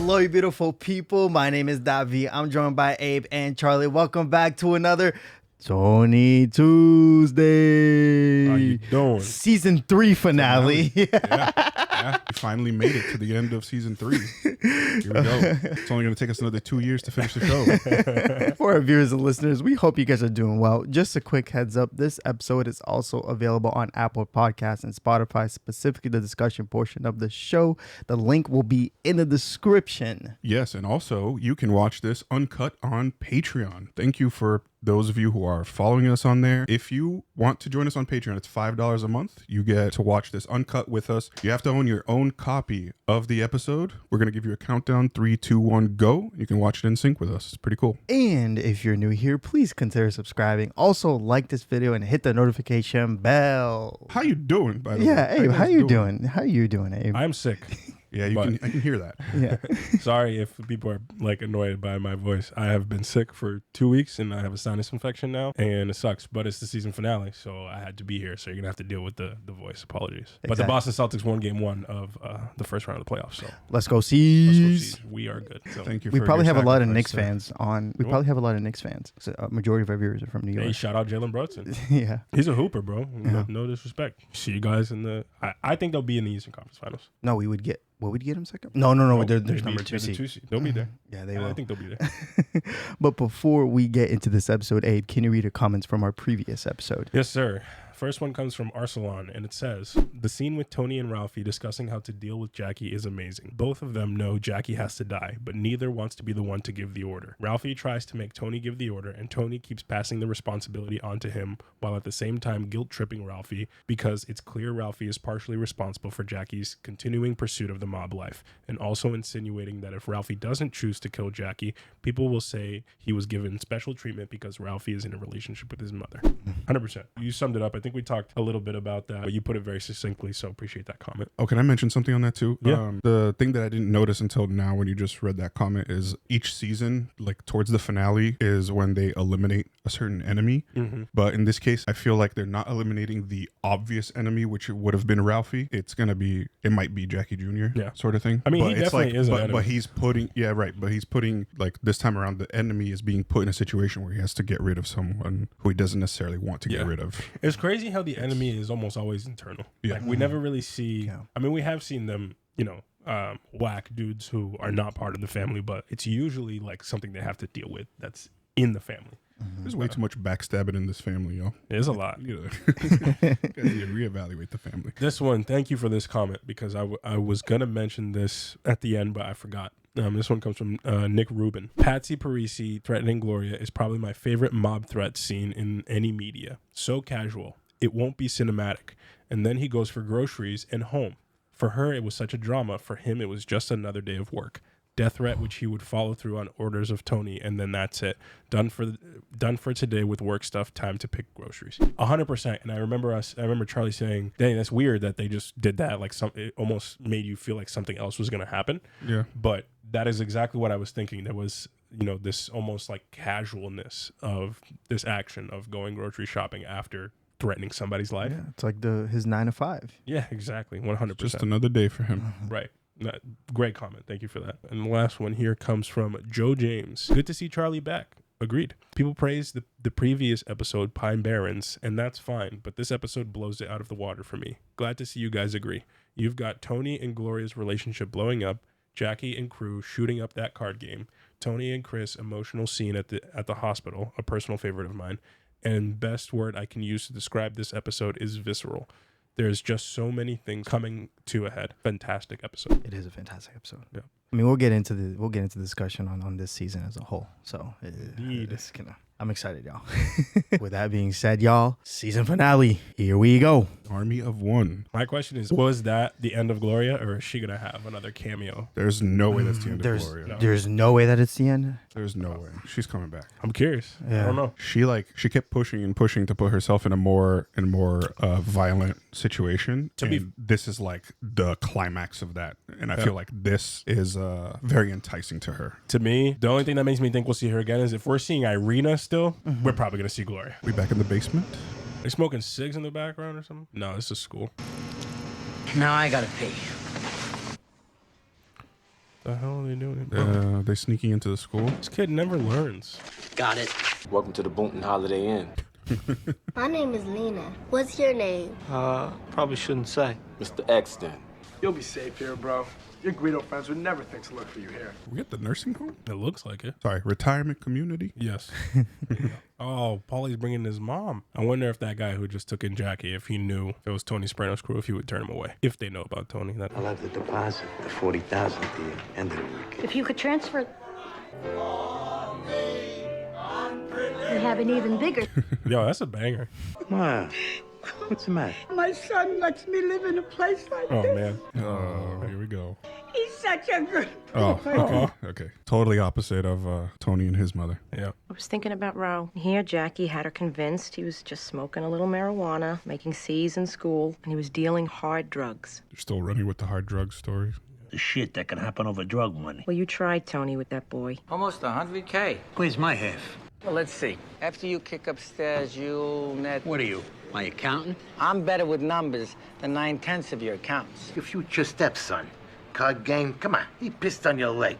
Hello, you beautiful people. My name is Davi. I'm joined by Abe and Charlie. Welcome back to another Tony Tuesday. How you doing? Season 3 finale. Yeah, we finally made it to the end of season 3. Here we go. It's only going to take us another 2 years to finish the show. For our viewers and listeners, we hope you guys are doing well. Just a quick heads up, this episode is also available on Apple Podcasts and Spotify, specifically the discussion portion of the show. The link will be in the description. Yes, and also you can watch this uncut on Patreon. Thank you for those of you who are following us on there. If you want to join us on Patreon, it's $5 a month. You get to watch this uncut with us. You have to own your own copy of the episode. We're going to give you a countdown, 3, 2, 1, go. You can watch it in sync with us. It's pretty cool. And if you're new here, please consider subscribing. Also, like this video and hit the notification bell. How you doing, by the way? Yeah, Abe, how you doing? How you doing, Abe? I'm sick. Yeah, I can hear that. Yeah. Sorry if people are like annoyed by my voice. I have been sick for 2 weeks and I have a sinus infection now, and it sucks. But it's the season finale, so I had to be here. So you're gonna have to deal with the voice. Apologies. Exactly. But the Boston Celtics won Game 1 of the first round of the playoffs. So let's go C's. We are good. So. Thank you. We for probably your have a lot of sacrifice, Knicks sir. fans on. We probably have a lot of Knicks fans. So a majority of our viewers are from New York. Hey, shout out Jalen Brunson. Yeah, he's a hooper, bro. Yeah. No disrespect. See you guys in the. I think they'll be in the Eastern Conference Finals. no, we would get. What would get him second? No. There's number 2 seed. They'll be there. Yeah, they will. I think they'll be there. But before we get into this episode, Abe, can you read the comments from our previous episode? Yes, sir. First one comes from Arsalan, and it says, the scene with Tony and Ralphie discussing how to deal with Jackie is amazing. Both of them know Jackie has to die, but neither wants to be the one to give the order. Ralphie tries to make Tony give the order, and Tony keeps passing the responsibility onto him, while at the same time guilt-tripping Ralphie, because it's clear Ralphie is partially responsible for Jackie's continuing pursuit of the mob life, and also insinuating that if Ralphie doesn't choose to kill Jackie, people will say he was given special treatment because Ralphie is in a relationship with his mother. 100%. You summed it up. I think we talked a little bit about that, but you put it very succinctly, so appreciate that comment. Oh, can I mention something on that too? Yeah. The thing that I didn't notice until now when you just read that comment is each season, like towards the finale, is when they eliminate a certain enemy. Mm-hmm. But in this case, I feel like they're not eliminating the obvious enemy, which would have been Ralphie. It might be Jackie Jr. Yeah. sort of thing. I mean, but he it's definitely is an enemy. But he's putting, but he's putting, like this time around, the enemy is being put in a situation where he has to get rid of someone who he doesn't necessarily want to get rid of. It's crazy how the enemy is almost always internal. Yeah. Like we never really see. Yeah. I mean, we have seen them, whack dudes who are not part of the family, but it's usually like something they have to deal with that's in the family. There's way too much backstabbing in this family, yo. There's a lot. You guys need to reevaluate the family. This one, thank you for this comment, because I was gonna mention this at the end, but I forgot. This one comes from Nick Rubin. Patsy Parisi threatening Gloria is probably my favorite mob threat scene in any media. So casual. It won't be cinematic. And then he goes for groceries and home. For her, it was such a drama. For him, it was just another day of work. Death threat, which he would follow through on orders of Tony, and then that's it. Done for today with work stuff. Time to pick groceries. 100%. And I remember Charlie saying, "Dang, that's weird that they just did that. Like it almost made you feel like something else was gonna happen." Yeah. But that is exactly what I was thinking. There was, this almost like casualness of this action of going grocery shopping after threatening somebody's life. Yeah, it's like his 9 to 5. Yeah, exactly. 100%. Just another day for him. Right. Great comment. Thank you for that. And the last one here comes from Joe James. Good to see Charlie back. Agreed. People praise the previous episode, Pine Barrens, and that's fine, but this episode blows it out of the water for me. Glad to see you guys agree. You've got Tony and Gloria's relationship blowing up, Jackie and crew shooting up that card game, Tony and Chris emotional scene at the hospital, a personal favorite of mine, and best word I can use to describe this episode is visceral. There's just so many things coming to a head. Fantastic episode. It is a fantastic episode. Yeah. I mean, we'll get into the discussion on this season as a whole. So Indeed. I'm excited, y'all. With that being said, y'all, season finale. Here we go. Army of One. My question is, was that the end of Gloria, or is she going to have another cameo? There's no way that's the end of There's Gloria. there's no way that it's the end. There's no way. She's coming back. I'm curious. Yeah. I don't know. She kept pushing and pushing to put herself in a more violent situation. This is like the climax of that. And I feel like this is very enticing to her. To me, the only thing that makes me think we'll see her again is if we're seeing Irina still, we're probably going to see Gloria. We back in the basement? They smoking cigs in the background or something? No, this is school. Now I gotta pee. The hell are they doing? They sneaking into the school. This kid never learns. Got it. Welcome to the Boonton Holiday Inn. My name is Lena. What's your name? Probably shouldn't say. Mr. X then. You'll be safe here, bro. Your Guido friends would never think to look for you here. We get the nursing home? It looks like it. Sorry, retirement community? Yes. Oh, Paulie's bringing his mom. I wonder if that guy who just took in Jackie, if he knew if it was Tony Soprano's crew, if he would turn him away. If they know about Tony. I'll have the deposit, the $40,000 at the end of the week. If you could transfer... We have an even bigger... Yo, that's a banger. Come on. What's the matter? My son lets me live in a place like Oh, this. man. Oh, here we go. He's such a good Oh, boy. okay. Okay. Totally opposite of Tony and his mother. Yeah. I was thinking about Ro. Here, Jackie had her convinced he was just smoking a little marijuana, making C's in school, and he was dealing hard drugs. You're still running with the hard drug story. The shit that can happen over drug money. Well, you tried, Tony, with that boy. Almost 100K. Where's my half? Well, let's see. After you kick upstairs, you'll net... What are you, my accountant? I'm better with numbers than 9/10 of your accountants. Your future stepson. Card game, come on. He pissed on your leg.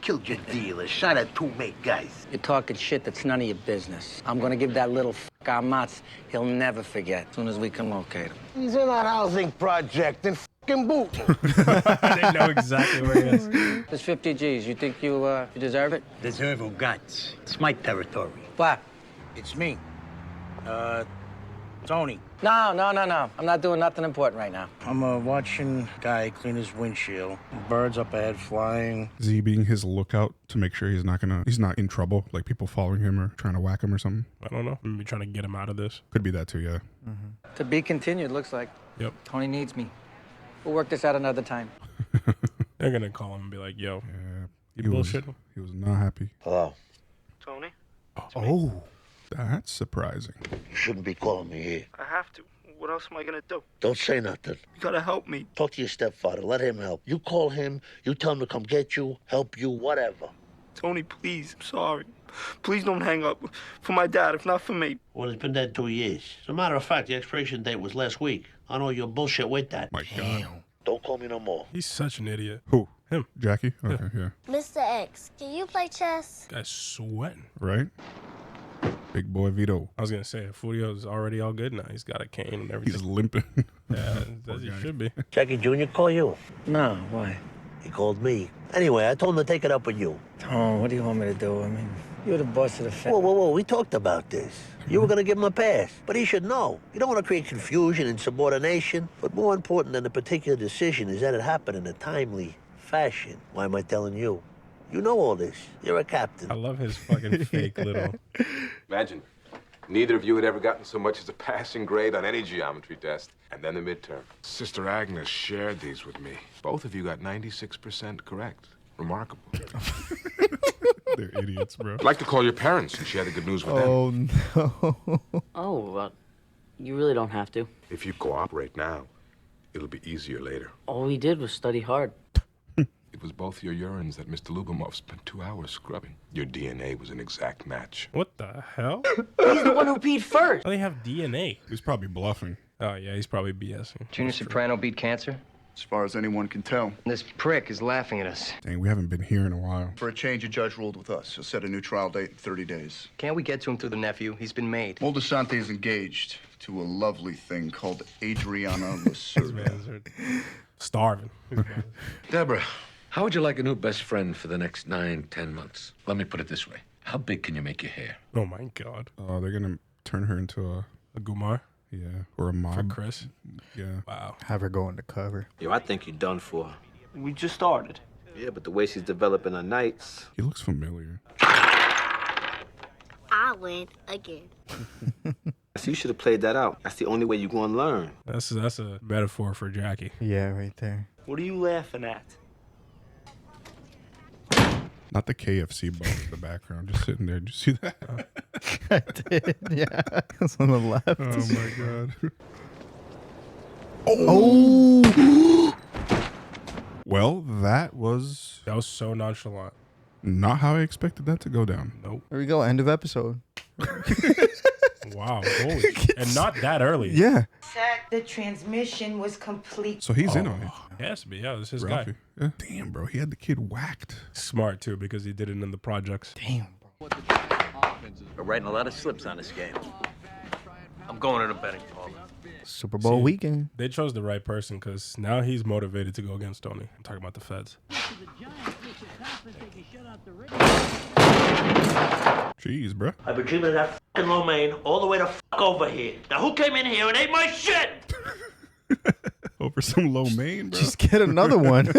Killed your dealer, shot at 2 mate guys. You're talking shit that's none of your business. I'm gonna give that little Amatz, he'll never forget, as soon as we can locate him. He's in a housing project in fucking Boonton. They know exactly where he is. There's 50 G's. You think you deserve it? Deserve who guts. It's my territory. What? It's me. Tony. No. I'm not doing nothing important right now. I'm watching guy clean his windshield. Birds up ahead flying. Z being his lookout to make sure he's not in trouble, like people following him or trying to whack him or something. I don't know. Maybe trying to get him out of this. Could be that too, yeah. To be continued, looks like. Yep. Tony needs me. We'll work this out another time. They're going to call him and be like, yo, Yeah. you bullshitting? He was not happy. Hello. Tony, Oh, that's surprising. You shouldn't be calling me here. I have to. What else am I gonna do? Don't say nothing. You gotta help me. Talk to your stepfather. Let him help. You call him. You tell him to come get you, help you, whatever. Tony, please, I'm sorry. Please don't hang up. For my dad, if not for me. Well, it's been dead 2 years. As a matter of fact, the expiration date was last week. I know your bullshit with that. My God. Don't call me no more. He's such an idiot. Who? Him. Jackie? Okay, yeah. Mr. X, can you play chess? Guy's sweating. Right? Big boy Vito. I was going to say, Fudio's already all good now. He's got a cane and everything. He's limping. Yeah, as he should be. Jackie Jr. call you. No, why? He called me. Anyway, I told him to take it up with you. Oh, what do you want me to do? I mean, you're the boss of the family. Whoa. We talked about this. You were going to give him a pass. But he should know. You don't want to create confusion and subordination. But more important than the particular decision is that it happened in a timely fashion. Why am I telling you? You know all this. You're a captain. I love his fucking fake little... Imagine, neither of you had ever gotten so much as a passing grade on any geometry test, and then the midterm. Sister Agnes shared these with me. Both of you got 96% correct. Remarkable. They're idiots, bro. I'd like to call your parents and share the good news with them. Oh no. Oh, you really don't have to. If you cooperate now, it'll be easier later. All we did was study hard. It was both your urines that Mr. Lubomov spent 2 hours scrubbing. Your DNA was an exact match. What the hell? He's the one who peed first. Oh, they have DNA. He's probably bluffing. Oh, yeah, he's probably BSing. Junior Soprano beat cancer? As far as anyone can tell. This prick is laughing at us. Dang, we haven't been here in a while. For a change, a judge ruled with us. He'll set a new trial date in 30 days. Can't we get to him through the nephew? He's been made. Moldasante is engaged to a lovely thing called Adriana These Lacerda. mans are starving. Deborah, how would you like a new best friend for the next 9-10 months? Let me put it this way. How big can you make your hair? Oh, my God. Oh, they're going to turn her into A Gumar? yeah, or a mob. For Chris? Yeah. Wow. Have her go undercover. Yo, I think you're done for. We just started. Yeah, but the way she's developing her nights. He looks familiar. I win again. So you should have played that out. That's the only way you're going to learn. That's a metaphor for Jackie. Yeah, right there. What are you laughing at? Not the KFC bone in the background, just sitting there. Did you see that? I did. Yeah, it's on the left. Oh my God. Oh. Oh! Well, that was so nonchalant. not how I expected that to go down. Nope. There we go. End of episode. wow. Holy and not that early. Yeah. Said the transmission was complete. So he's in on it. He has to be. Yeah, this is his Ralphie. guy. Yeah. Damn, bro. He had the kid whacked. Smart, too, because he did it in the projects. Damn. We're writing a lot of slips on this game. I'm going to the betting parlor. Super Bowl weekend. They chose the right person because now he's motivated to go against Tony. I'm talking about the feds. Jeez, bro. I've been dreaming of that fucking lo mein all the way to fuck over here. Now who came in here and ate my shit? Over some lo mein, bro. Just get another one.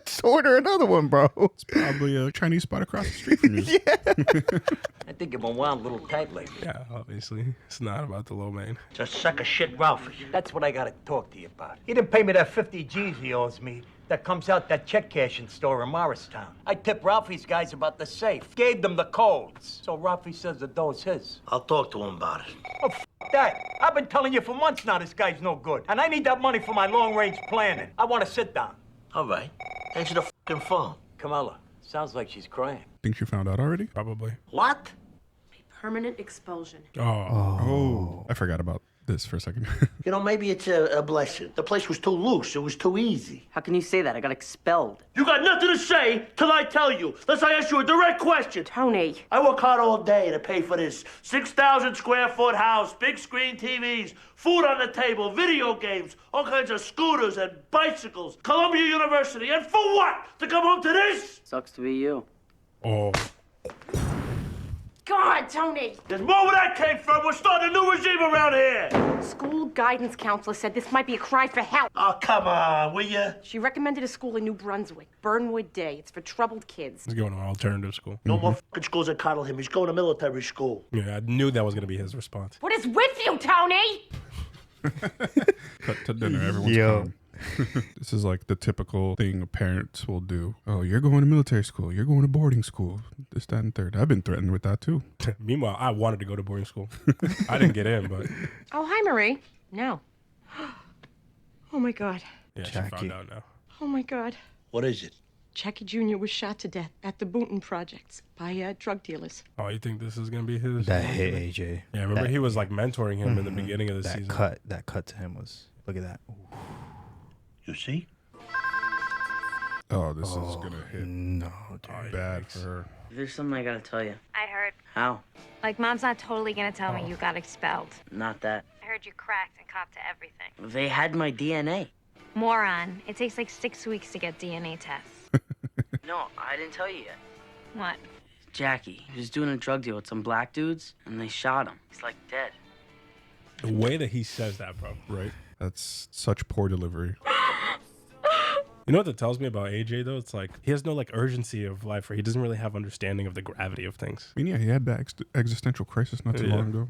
Just order another one, bro. It's probably a Chinese spot across the street from you. I think you've been wound a little tight lately. Yeah, obviously. It's not about the lo mein. Just suck a shit, Ralphie. That's what I gotta talk to you about. He didn't pay me that 50 G's he owes me. That comes out that check cashing store in Morristown. I tipped Ralphie's guys about the safe. Gave them the codes. So Ralphie says the dough's his. I'll talk to him about it. Oh, that. I've been telling you for months now this guy's no good. And I need that money for my long-range planning. I want to sit down. All right. Answer the fucking phone. Kamala, sounds like she's crying. Think you found out already? Probably. What? Permanent expulsion. Oh. I forgot about this for a second. You know, maybe it's a blessing. The place was too loose. It was too easy. How can you say that? I got expelled. You got nothing to say till I tell you. Unless I ask you a direct question. Tony. I work hard all day to pay for this 6,000 square foot house, big screen TVs, food on the table, video games, all kinds of scooters and bicycles, Columbia University, and for what? To come home to this? Sucks to be you. Oh. God, Tony! There's more where that came from. We're starting a new regime around here. School guidance counselor said this might be a cry for help. Oh, come on, will ya? She recommended a school in New Brunswick, Burnwood Day. It's for troubled kids. He's going to an alternative school. No more fucking schools that coddle him. He's going to military school. Yeah, I knew that was going to be his response. What is with you, Tony? Cut to dinner. Everyone's calm. This is like the typical thing parents will do. Oh, you're going to military school. You're going to boarding school. This, that, and third. I've been threatened with that too. Meanwhile, I wanted to go to boarding school. I didn't get in, but... Oh, hi, Marie. No. Oh, my God. Yeah, she Jackie. found out now. Oh, my God. What is it? Jackie Jr. was shot to death at the Boonton Projects by drug dealers. Oh, you think this is going to be his? That hit AJ. Yeah, remember That- he was like mentoring him in the beginning of the season. That cut to him was, look at that. Ooh. You see? Oh, this is gonna hit No, bad for her. There's something I gotta tell you. I heard. How? Like, Mom's not totally gonna tell me you got expelled. Not that. I heard you cracked and copped to everything. They had my DNA. Moron. It takes like 6 weeks to get DNA tests. No, I didn't tell you yet. What? Jackie, he was doing a drug deal with some black dudes, and they shot him. He's like dead. The way that he says that, bro. Right? That's such poor delivery. You know what that tells me about AJ, though? It's like he has no like urgency of life, or he doesn't really have understanding of the gravity of things. I mean, yeah, he had that existential crisis not too long ago.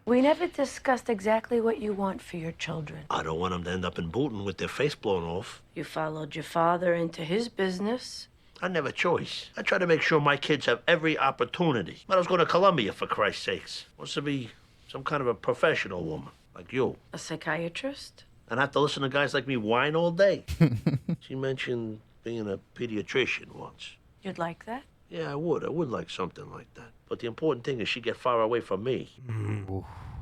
We never discussed exactly what you want for your children. I don't want them to end up in Booton with their face blown off. You followed your father into his business. I never choice. I try to make sure my kids have every opportunity. But I was going to Columbia, for Christ's sakes. Wants to be some kind of a professional woman, like you. A psychiatrist? And have to listen to guys like me whine all day. She mentioned being a pediatrician once. You'd like that? Yeah, I would. I would like something like that. But the important thing is she get far away from me.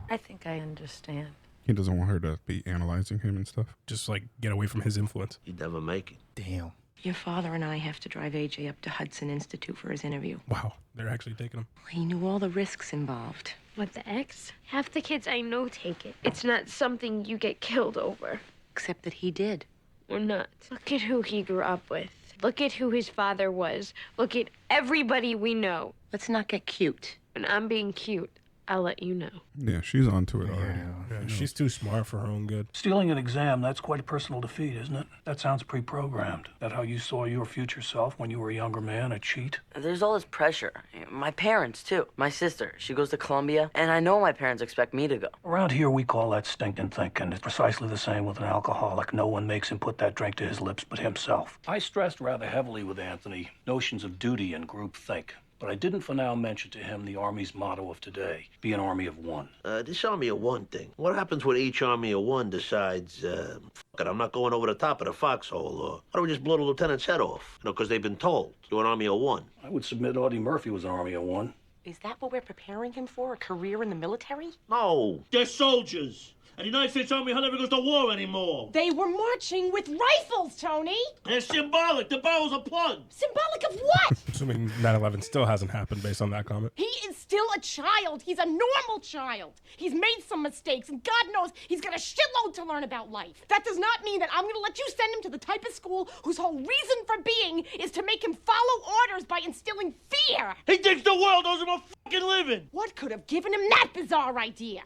I think I understand. He doesn't want her to be analyzing him and stuff. Just like get away from his influence. You'd never make it. Damn. Your father and I have to drive AJ up to Hudson Institute for his interview. Wow, they're actually taking him. He knew all the risks involved. What, the ex? Half the kids I know take it. It's not something you get killed over. Except that he did. Or not. Look at who he grew up with. Look at who his father was. Look at everybody we know. Let's not get cute. When I'm being cute, I'll let you know. Yeah, she's onto it already. Yeah, she's too smart for her own good. Stealing an exam, that's quite a personal defeat, isn't it? That sounds pre-programmed. That how you saw your future self when you were a younger man, a cheat? There's all this pressure. My parents, too. My sister, she goes to Columbia, and I know my parents expect me to go. Around here, we call that stinking thinking. It's precisely the same with an alcoholic. No one makes him put that drink to his lips but himself. I stressed rather heavily with Anthony notions of duty and group think. But I didn't for now mention to him the Army's motto of today, be an army of one. This army of one thing. What happens when each army of one decides, f it, I'm not going over the top of the foxhole, or how do we just blow the lieutenant's head off? You know, because they've been told, you're an army of one. I would submit Audie Murphy was an army of one. Is that what we're preparing him for? A career in the military? No. They're soldiers. And the United States Army never goes to war anymore. They were marching with rifles, Tony! They're symbolic. The barrels are plugged. Symbolic of what? Assuming 9/11 still hasn't happened based on that comment. He is still a child. He's a normal child. He's made some mistakes, and God knows he's got a shitload to learn about life. That does not mean that I'm going to let you send him to the type of school whose whole reason for being is to make him follow orders by instilling fear. He thinks the world owes him a fucking living. What could have given him that bizarre idea?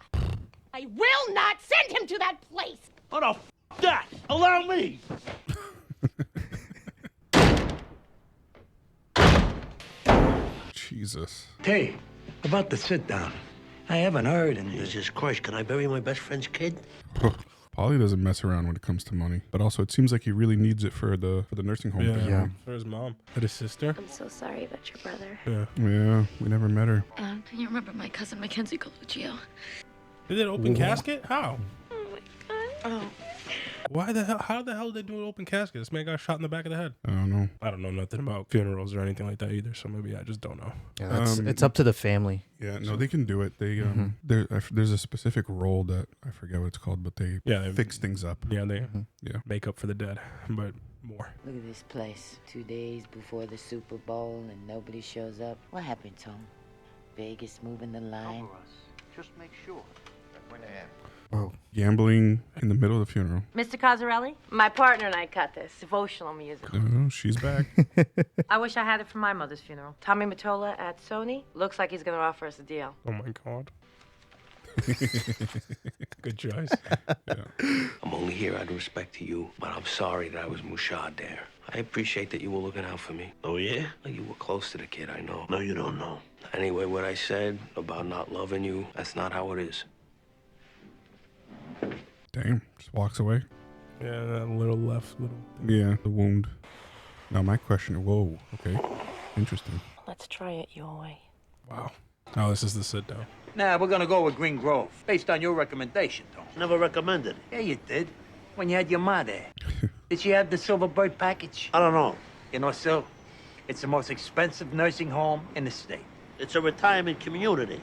I will not send him to that place. What the f*** that? Allow me. Jesus. Hey, about the sit down. I haven't heard anything. Jesus Christ, can I bury my best friend's kid? Paulie doesn't mess around when it comes to money, but also it seems like he really needs it for the nursing home. thing, right? For his mom. And his sister. I'm so sorry about your brother. Yeah, we never met her. Can you remember my cousin Mackenzie Coluccio? Did it open casket? How? Oh my god. Oh. Why the hell? How the hell did they do an open casket? This man got shot in the back of the head. I don't know. I don't know nothing about funerals or anything like that either, so maybe I just don't know. Yeah, it's up to the family. Yeah, no, they can do it. They there's a specific role that I forget what it's called, but they fix things up. Yeah, they make up for the dead, but more. Look at this place. 2 days before the Super Bowl and nobody shows up. What happened, Tom? Vegas moving the line? Just make sure. When I am. Oh, gambling in the middle of the funeral. Mr. Cosarelli, my partner and I cut this. Devotional music. Oh, she's back. I wish I had it for my mother's funeral. Tommy Mottola at Sony looks like he's going to offer us a deal. Oh my God. Good choice. I'm only here out of respect to you, but I'm sorry that I was mouchard there. I appreciate that you were looking out for me. Oh, yeah? You were close to the kid, I know. No, you don't know. Anyway, what I said about not loving you, that's not how it is. Damn, just walks away. Yeah, that little left. Yeah, the wound. Now my question, whoa, okay, interesting. Let's try it your way. Wow. Oh, this is the sit down. Nah, we're gonna go with Green Grove, based on your recommendation, Tom. Never recommended. Yeah, you did. When you had your ma there. Did she have the Silver Bird package? I don't know. You know, Sil, it's the most expensive nursing home in the state. It's a retirement community.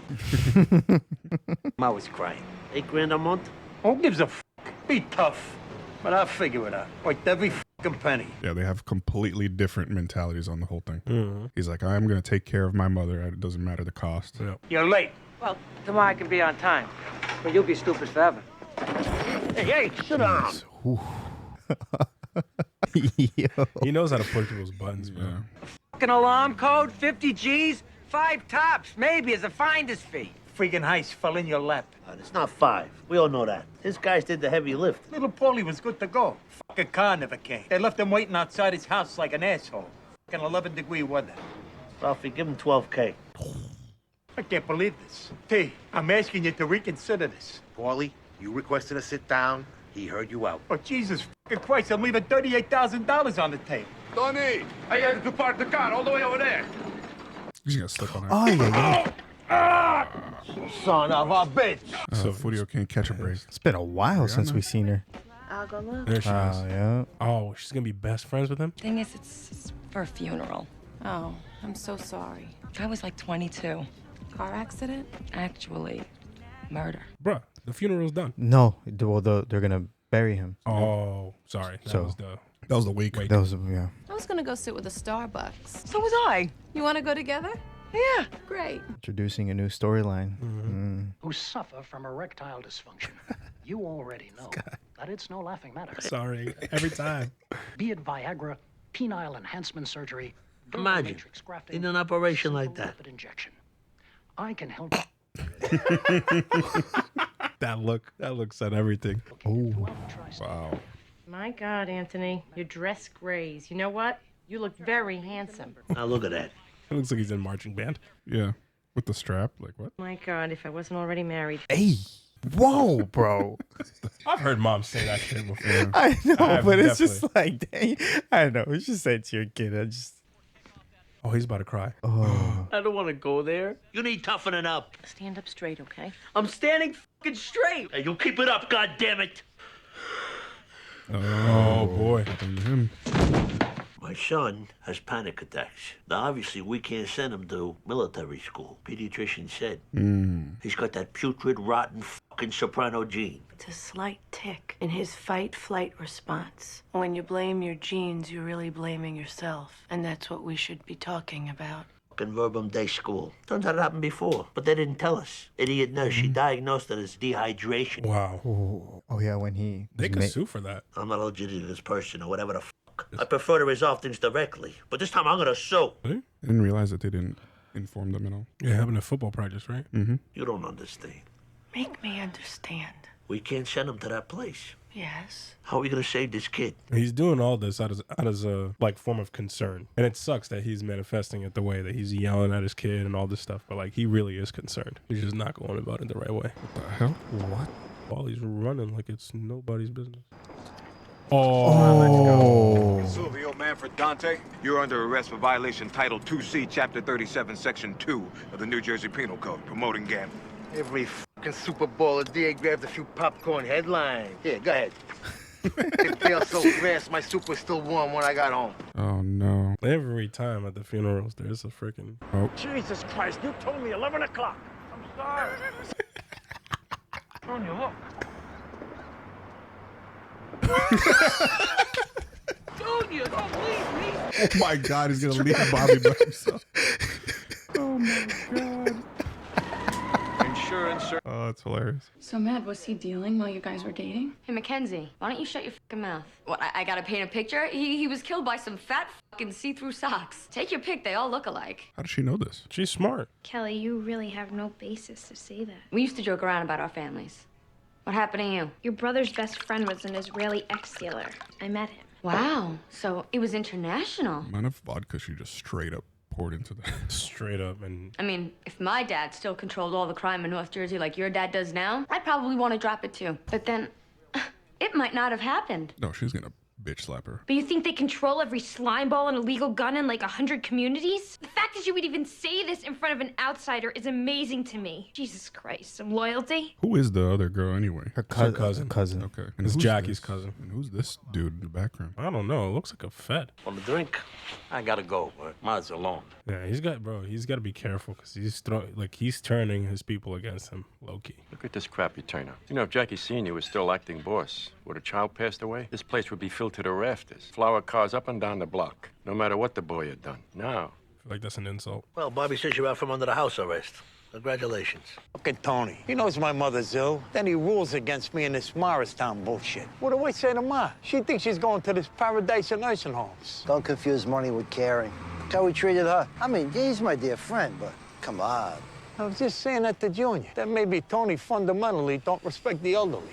Ma was crying. $8,000 a month? Who gives a f***? Be tough. But I'll figure it out. Worth every f***ing penny. Yeah, they have completely different mentalities on the whole thing. Mm-hmm. He's like, I'm going to take care of my mother. It doesn't matter the cost. Yeah. You're late. Well, tomorrow I can be on time. But you'll be stupid forever. Hey, sit down. He knows how to push people's buttons, man. Fucking alarm code, 50 G's, 5 tops, maybe as a finder's fee. Freaking heist fell in your lap. It's not 5. We all know that. His guys did the heavy lift. Little Paulie was good to go. Fucking car never came. They left him waiting outside his house like an asshole. Fucking 11-degree weather. Ralphie, give him $12K. I can't believe this. T, I'm asking you to reconsider this. Paulie, you requested a sit down. He heard you out. Oh, Jesus fucking Christ, I'm leaving $38,000 on the table. Tony, I had to park the car all the way over there. He's going to slip on her. Oh, yeah. Son of a bitch. So Furio can't catch a break. It's been a while since we've seen her. I'll go look. There she is. Yeah. Oh, she's going to be best friends with him? Thing is, it's for a funeral. Oh, I'm so sorry. I was like 22. Car accident? Actually, murder. Bruh, the funeral's done. No, well, they're going to bury him. Oh, sorry. That was the wake. That was, yeah. I was gonna go sit with a Starbucks. So was I. You want to go together? Yeah. Great. Introducing a new storyline. Who suffer from erectile dysfunction. You already know that it's no laughing matter. Sorry, every time. Be it Viagra, penile enhancement surgery, Imagine, matrix grafting, in an operation like that. lipid injection. I can help. That look said everything. Oh, wow. My God, Anthony, your dress grays. You know what? You look very handsome. Now look at that. It looks like he's in marching band. Yeah, with the strap. Like what? My God, if I wasn't already married. Hey, whoa, bro. I've heard moms say that shit before. I know, but it's just like, dang, I don't know. It's just say it to your kid. Oh, he's about to cry. Oh. I don't want to go there. You need toughening up. Stand up straight, okay? I'm standing fucking straight. Hey, you keep it up, goddammit. Oh boy. Him. My son has panic attacks. Now, obviously, we can't send him to military school. Pediatrician said. He's got that putrid, rotten, fucking soprano gene. It's a slight tick in his fight-flight response. When you blame your genes, you're really blaming yourself. And that's what we should be talking about. Fucking verbum day school. Turns out it happened before, but they didn't tell us. Idiot nurse, she diagnosed it as dehydration. Wow. Oh yeah, when he They could sue for that. I'm not a legitimate person or whatever the fuck. I prefer to resolve things directly, but this time I'm gonna sue. I didn't realize that they didn't inform them at all. Yeah, having a football practice, right? Mm-hmm. You don't understand. Make me understand. We can't send him to that place. Yes. How are we gonna save this kid? He's doing all this out of a like form of concern, and it sucks that he's manifesting it the way that he's yelling at his kid and all this stuff. But like, he really is concerned. He's just not going about it the right way. What the hell? What? While he's running like it's nobody's business. Silvio Manfred Dante, you're under arrest for violation Title 2C, Chapter 37, Section 2 of the New Jersey Penal Code, promoting gambling. Every fucking Super Bowl a day grabs a few popcorn headlines. Here, go ahead. It failed so fast, my soup was still warm when I got home. Oh no. Every time at the funerals, there's a freaking. Oh. Jesus Christ, you told me 11 o'clock. I'm sorry. On your hook. Junior, don't leave me. Oh my God, he's gonna leave Bobby by himself. Oh my God. Insurance, sir. Oh, that's hilarious. So, Matt, was he dealing while you guys were dating? Hey, Mackenzie, why don't you shut your fucking mouth? What, I gotta paint a picture? He was killed by some fat fucking see-through socks. Take your pick, they all look alike. How does she know this? She's smart. Kelly, you really have no basis to say that. We used to joke around about our families. What happened to you? Your brother's best friend was an Israeli ex-dealer. I met him. Wow, so it was international. The amount of vodka she just straight up poured into that. Straight up, and I mean, if my dad still controlled all the crime in North Jersey like your dad does now, I'd probably want to drop it too. But then, it might not have happened. No, she's gonna bitch slap her. But you think they control every slime ball and illegal gun in like 100 communities? The fact that you would even say this in front of an outsider is amazing to me. Jesus Christ, some loyalty? Who is the other girl anyway? Her cousin. Okay. It's who's Jackie's this? cousin. And who's this dude in the background? I don't know. It looks like a Fed. Want a drink? I gotta go. Ma's alone. Yeah, he's got to be careful because he's turning his people against him, low key. Look at this crap you turn up. You know, if Jackie Sr. was still acting boss, would a child passed away, this place would be filled to the rafters. Flower cars up and down the block, no matter what the boy had done. Now, I feel like that's an insult. Well, Bobby says you're out from under the house arrest. Congratulations. Look at Tony. He knows my mother's ill. Then he rules against me in this Morristown bullshit. What do I say to Ma? She thinks she's going to this paradise of nursing homes. Don't confuse money with caring. Look how we treated her. I mean, he's my dear friend, but come on. I was just saying that to Junior. That maybe Tony fundamentally don't respect the elderly.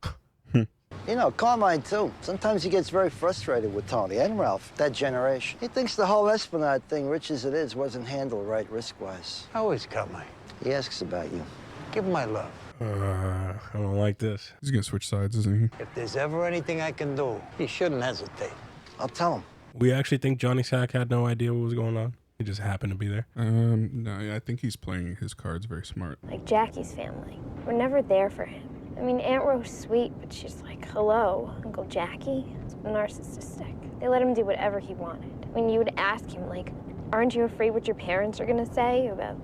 You know, Carmine, too. Sometimes he gets very frustrated with Tony and Ralph, that generation. He thinks the whole Esplanade thing, rich as it is, wasn't handled right risk-wise. How is Carmine? He asks about you. Give him my love. I don't like this. He's gonna switch sides, isn't he? If there's ever anything I can do, he shouldn't hesitate. I'll tell him. We actually think Johnny Sack had no idea what was going on. He just happened to be there. No, I think he's playing his cards very smart. Like Jackie's family. We're never there for him. I mean, Aunt Rose's sweet, but she's like, hello, Uncle Jackie? It's narcissistic. They let him do whatever he wanted. I mean, you would ask him, like, aren't you afraid what your parents are gonna say about,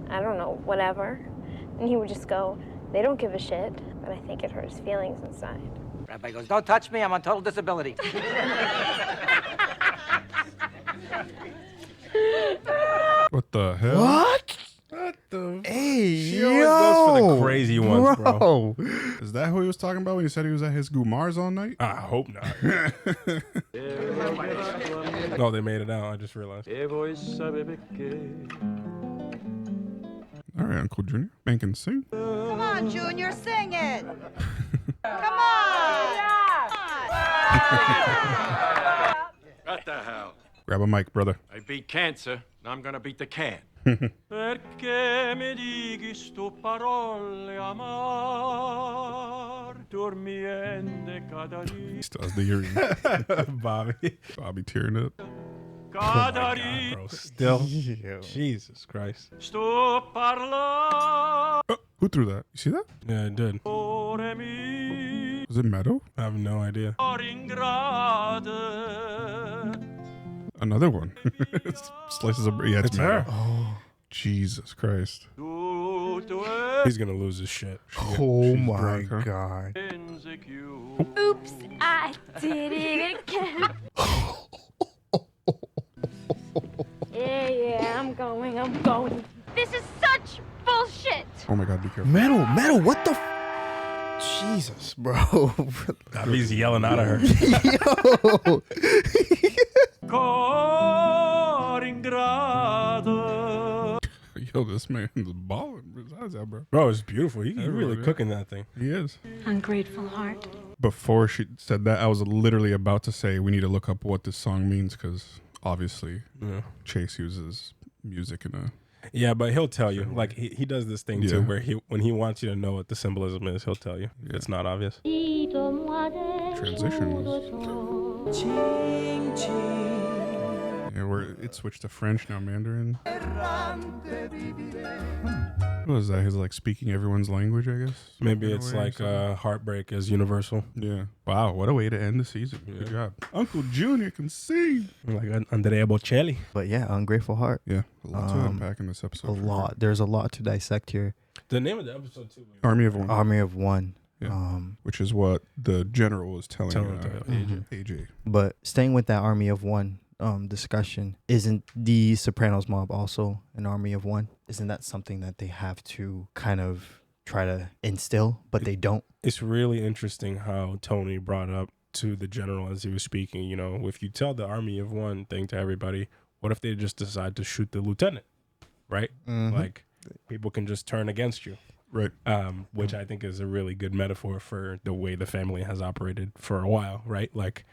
I don't know, whatever? And he would just go, they don't give a shit, but I think it hurt his feelings inside. Rabbi goes, don't touch me, I'm on total disability. What the hell? What? What the? Hey, She always goes for the crazy ones, bro. Is that who he was talking about when he said he was at his Gumar's all night? I hope not. No, they made it out. I just realized. All right, Uncle Junior. Man can sing. Come on, Junior, sing it. Come on. What the hell? Grab a mic, brother. I beat cancer, now I'm gonna beat the can. Perché mi dighi sto parole amar, dormiente cada He still has the earring. Bobby tearing up. God, bro. Still. Jesus Christ. sto parlando. Oh, who threw that? You see that? Yeah, I did. Was it Meadow? I have no idea. I Another one. Slices of yeah, It's her. Oh, Jesus Christ. He's gonna lose his shit. oh my drunk, huh? God. Oops, I did it again. Yeah, I'm going. This is such bullshit. Oh my God, be careful. Metal, what the? Jesus, bro. He's yelling out of her. Yo. Cor ingrato. Yo, this man is balling. How's that, bro? Bro, it's beautiful. He really Everybody. cooking that thing. He is. Ungrateful heart. Before she said that, I was literally about to say we need to look up what this song means because obviously Chase uses music in a. Yeah, but he'll tell you. Like he does this thing too, Yeah. where when he wants you to know what the symbolism is, he'll tell you. If it's not obvious. Transition was. Yeah, it switched to French now, Mandarin. What is that? He's like speaking everyone's language, I guess. Maybe In a it's way or like something. heartbreak is universal. Yeah. Wow, what a way to end the season. Good job. Uncle Junior can sing. Like Andrea Bocelli. But yeah, Ungrateful Heart. Yeah, a lot to unpack in this episode. A lot. There's a lot to dissect here. The name of the episode too. Army of One. Army of One. Yeah. Which is what the general was telling AJ. AJ. But staying with that Army of One discussion, isn't the Sopranos mob also an Army of One? Isn't that something that they have to kind of try to instill, but they don't? It's really interesting how Tony brought up to the general as he was speaking, you know, if you tell the Army of One thing to everybody, what if they just decide to shoot the lieutenant? Right? Like people can just turn against you. Right. Which I think is a really good metaphor for the way the family has operated for a while, right? Like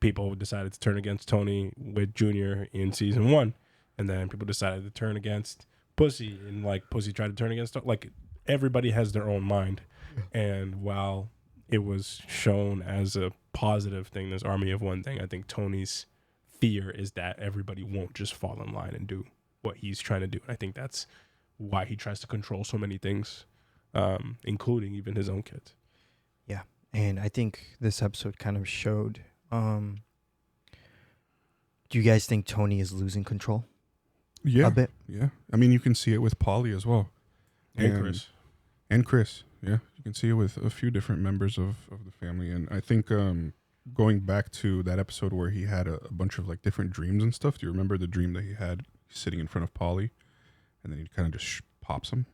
people decided to turn against Tony with Junior in season 1, and then people decided to turn against Pussy, and like Pussy tried to turn against, like everybody has their own mind. And while it was shown as a positive thing, this Army of One thing, I think Tony's fear is that everybody won't just fall in line and do what he's trying to do. And I think that's why he tries to control so many things, including even his own kids. Yeah. And I think this episode kind of showed, do you guys think Tony is losing control? Yeah. A bit? Yeah. I mean, you can see it with Polly as well. And Chris. And Chris. Yeah. You can see it with a few different members of the family. And I think going back to that episode where he had a bunch of like different dreams and stuff. Do you remember the dream that he had sitting in front of Polly? And then he kind of just pops him.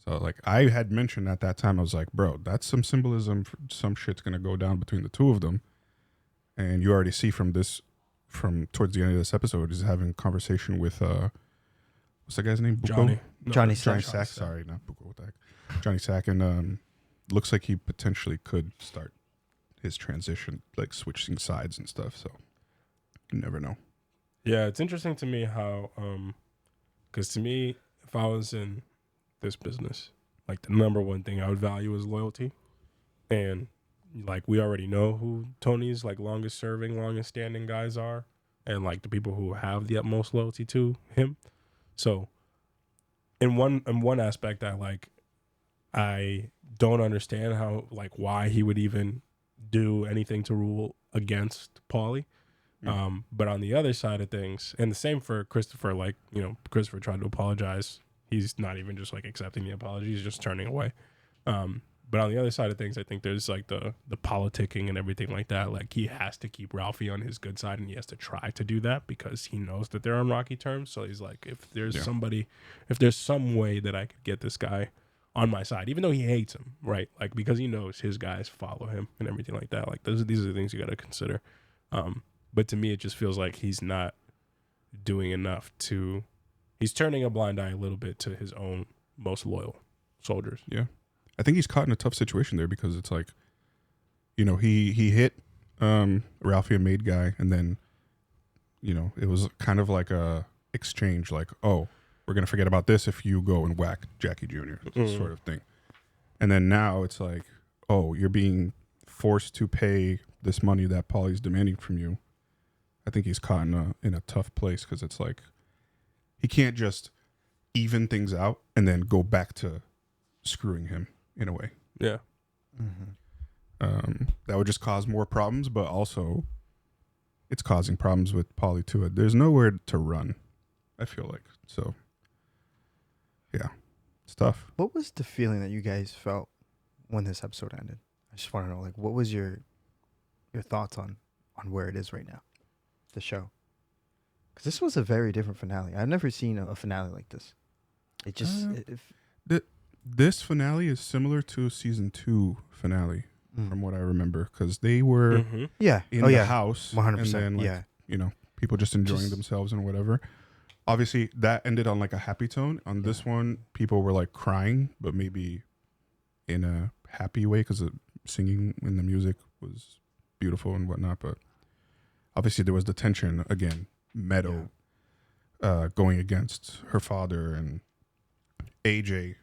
So like I had mentioned at that time, I was like, bro, that's some symbolism. Some shit's going to go down between the two of them. And you already see from towards the end of this episode, he's having a conversation with, what's that guy's name? Buko? Johnny. No, Johnny Johnny Sack. Sack. Sorry, not Buko. What the heck? Johnny Sack. And looks like he potentially could start his transition, like switching sides and stuff. So you never know. Yeah, it's interesting to me how, because to me, if I was in this business, like the number one thing I would value is loyalty. And like we already know who Tony's like longest serving, longest standing guys are, and like the people who have the utmost loyalty to him. So in one aspect, I don't understand how, like, why he would even do anything to rule against Paulie. But on the other side of things, and the same for Christopher, like, you know, Christopher tried to apologize. He's not even just like accepting the apology. He's just turning away. But on the other side of things, I think there's like the politicking and everything like that. Like he has to keep Ralphie on his good side, and he has to try to do that because he knows that they're on rocky terms. So he's like, if there's some way that I could get this guy on my side, even though he hates him, right? Like, because he knows his guys follow him and everything like that. Like these are the things you got to consider. But to me, it just feels like he's not doing enough he's turning a blind eye a little bit to his own most loyal soldiers. Yeah. I think he's caught in a tough situation there because it's like, you know, he hit Ralphie, a maid guy, and then, you know, it was kind of like a exchange, like, oh, we're going to forget about this if you go and whack Jackie Jr., sort of thing. And then now it's like, oh, you're being forced to pay this money that Paulie's demanding from you. I think he's caught in a tough place because it's like he can't just even things out and then go back to screwing him in a way. Yeah. That would just cause more problems, but also it's causing problems with Polly too. There's nowhere to run, I feel like. So, yeah, it's tough. What was the feeling that you guys felt when this episode ended? I just want to know, like, what was your thoughts on where it is right now, the show? Because this was a very different finale. I've never seen a finale like this. It just this finale is similar to season 2 finale, from what I remember, because they were in the house, 100%, and then you know, people just enjoying themselves and whatever. Obviously, that ended on like a happy tone. On this one, people were like crying, but maybe in a happy way because the singing and the music was beautiful and whatnot. But obviously, there was the tension again. Meadow going against her father, and AJ